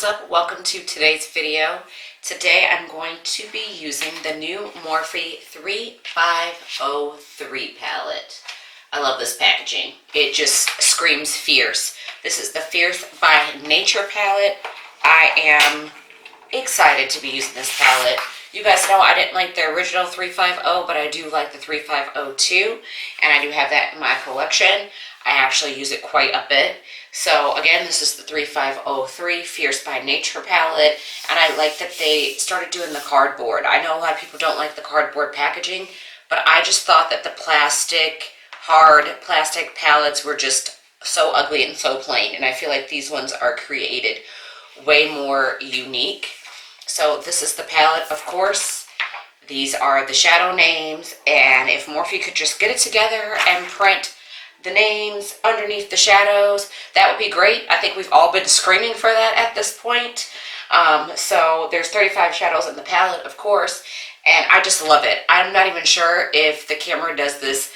up? Welcome to today's video. Today I'm going to be using the new Morphe 3503 palette. I love this packaging. It just screams fierce. This is the Fierce by Nature palette. I am excited to be using this palette. You guys know I didn't like the original 350, but I do like the 3502, and I do have that in my collection. I actually use it quite a bit. So again, this is the 3503 Fierce by Nature palette, and I like that they started doing the cardboard. I know a lot of people don't like the cardboard packaging, but I just thought that the hard plastic palettes were just so ugly and so plain, and I feel like these ones are created way more unique. So this is the palette, of course. These are the shadow names, and if Morphe could just get it together and print the names underneath the shadows, that would be great. I think we've all been screaming for that at this point. So there's 35 shadows in the palette, of course, and I just love it. I'm not even sure if the camera does the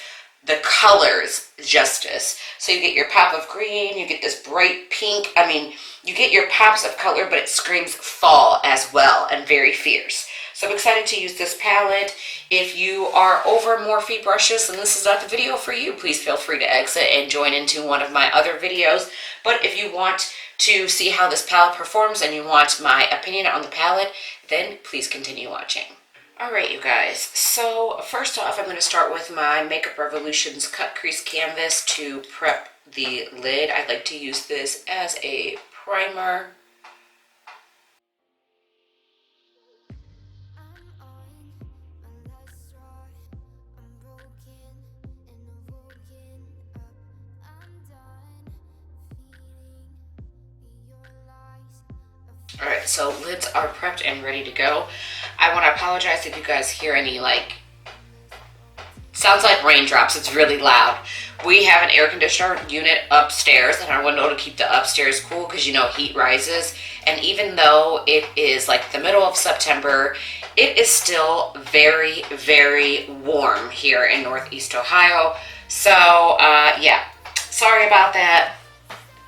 colors justice. So you get your pop of green, you get this bright pink. I mean, you get your pops of color, but it screams fall as well and very fierce. So I'm excited to use this palette. If you are over Morphe brushes and this is not the video for you, please feel free to exit and join into one of my other videos. But if you want to see how this palette performs and you want my opinion on the palette, then please continue watching. Alright, you guys, so first off I'm going to start with my Makeup Revolution's Cut Crease Canvas to prep the lid. I like to use this as a primer. Alright, so lids are prepped and ready to go. I want to apologize if you guys hear any, sounds like raindrops. It's really loud. We have an air conditioner unit upstairs in our window to keep the upstairs cool because, you know, heat rises. And even though it is like the middle of September, it is still very, very warm here in Northeast Ohio. So, yeah, sorry about that.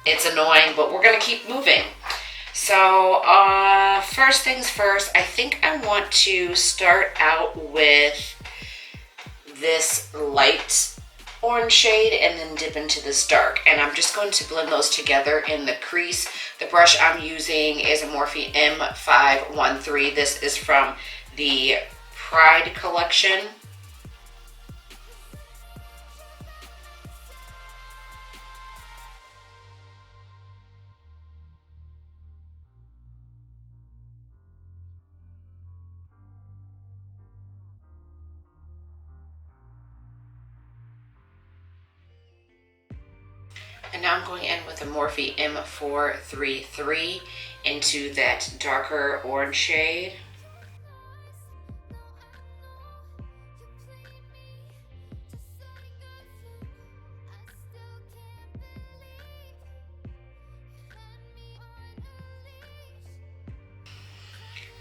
It's annoying, but we're going to keep moving. So, first things first, I think I want to start out with this light orange shade and then dip into this dark. And I'm just going to blend those together in the crease. The brush I'm using is a Morphe M513. This is from the Pride collection. And now I'm going in with a Morphe M433 into that darker orange shade.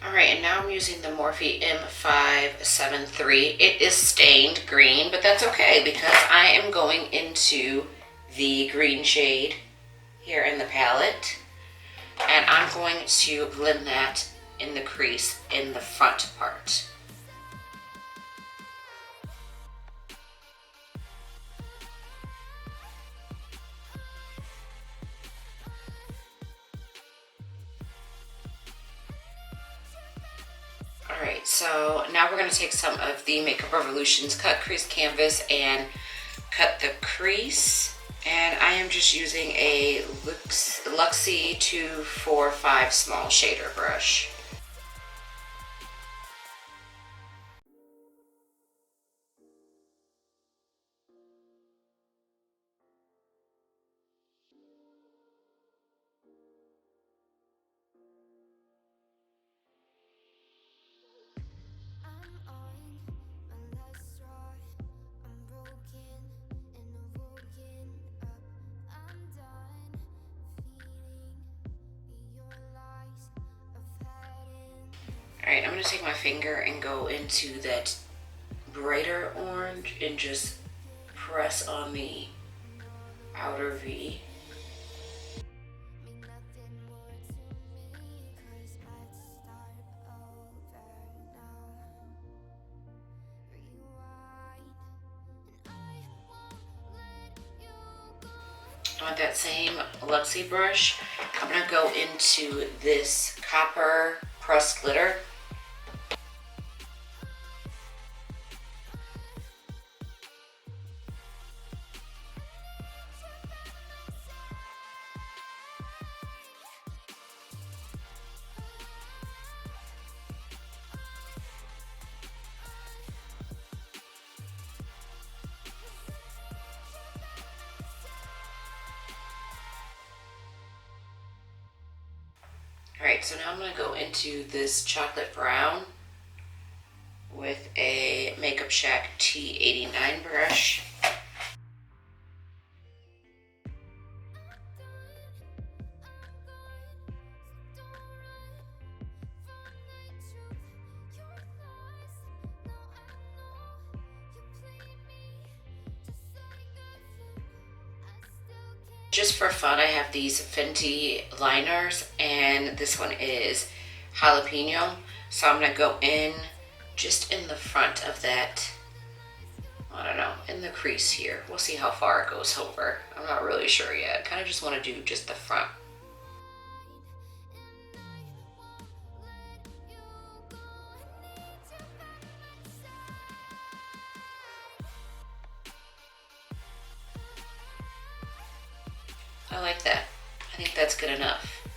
Alright, and now I'm using the Morphe M573. It is stained green, but that's okay because I am going into the green shade here in the palette, and I'm going to blend that in the crease in the front part. Alright, so now we're going to take some of the Makeup Revolution's Cut Crease Canvas and cut the crease. And I am just using a Luxie 245 small shader brush. Alright, I'm going to take my finger and go into that brighter orange and just press on the outer V. with that same Luxie brush, I'm going to go into this copper pressed glitter. Alright, so now I'm going to go into this chocolate brown with a Makeup Shack T89 brush. Just for fun, I have these Fenty liners, and this one is jalapeno. So I'm going to go in just in the front of that, I don't know, in the crease here. We'll see how far it goes over. I'm not really sure yet. I kind of just want to do just the front. I like that. I think that's good enough.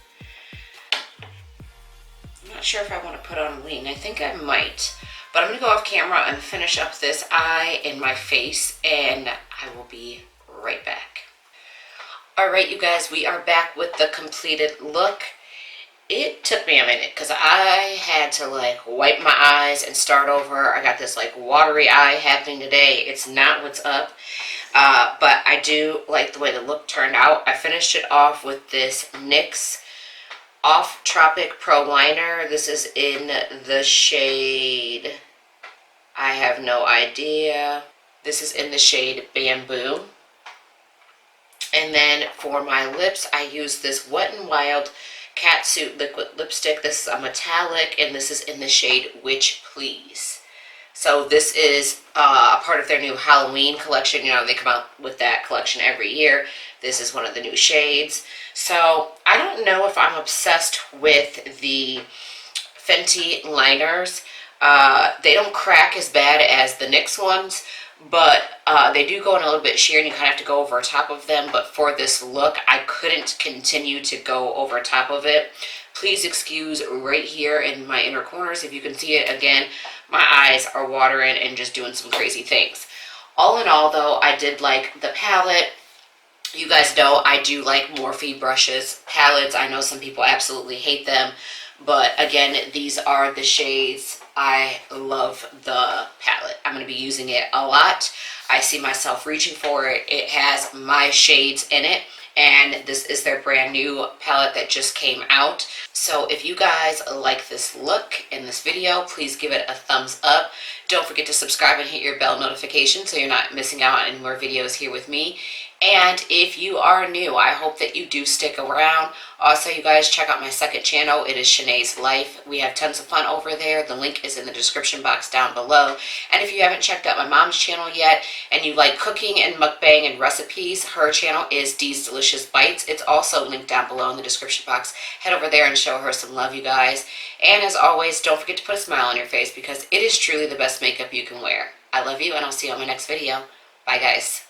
I'm not sure if I want to put on wing. I think I might. But I'm going to go off camera and finish up this eye and my face, and I will be right back. Alright, you guys, we are back with the completed look. It took me a minute because I had to like wipe my eyes and start over. I got this like watery eye happening today. It's not what's up. But I do like the way the look turned out. I finished it off with this NYX Off Tropic Pro Liner. This is in the shade, I have no idea. This is in the shade Bamboo. And then for my lips, I use this Wet n Wild Catsuit Liquid Lipstick. This is a metallic, and this is in the shade Witch Please. So this is a part of their new Halloween collection. You know, they come out with that collection every year. This is one of the new shades. So I don't know if I'm obsessed with the Fenty liners. They don't crack as bad as the NYX ones, but they do go in a little bit sheer, and you kind of have to go over top of them. But for this look, I couldn't continue to go over top of it. Please excuse right here in my inner corners. If you can see it again, my eyes are watering and just doing some crazy things. All in all, though, I did like the palette. You guys know I do like Morphe brushes, palettes. I know some people absolutely hate them, but again, these are the shades. I love the palette. I'm going to be using it a lot. I see myself reaching for it. It has my shades in it, and this is their brand new palette that just came out. So if you guys like this look in this video, please give it a thumbs up. Don't forget to subscribe and hit your bell notification so you're not missing out on any more videos here with me. And if you are new, I hope that you do stick around. Also, you guys, check out my second channel. It is Shanae's Life. We have tons of fun over there. The link is in the description box down below. And if you haven't checked out my mom's channel yet, and you like cooking and mukbang and recipes, her channel is Dee's Delicious Bites. It's also linked down below in the description box. Head over there and show her some love, you guys. And as always, don't forget to put a smile on your face, because it is truly the best makeup you can wear. I love you, and I'll see you on my next video. Bye, guys.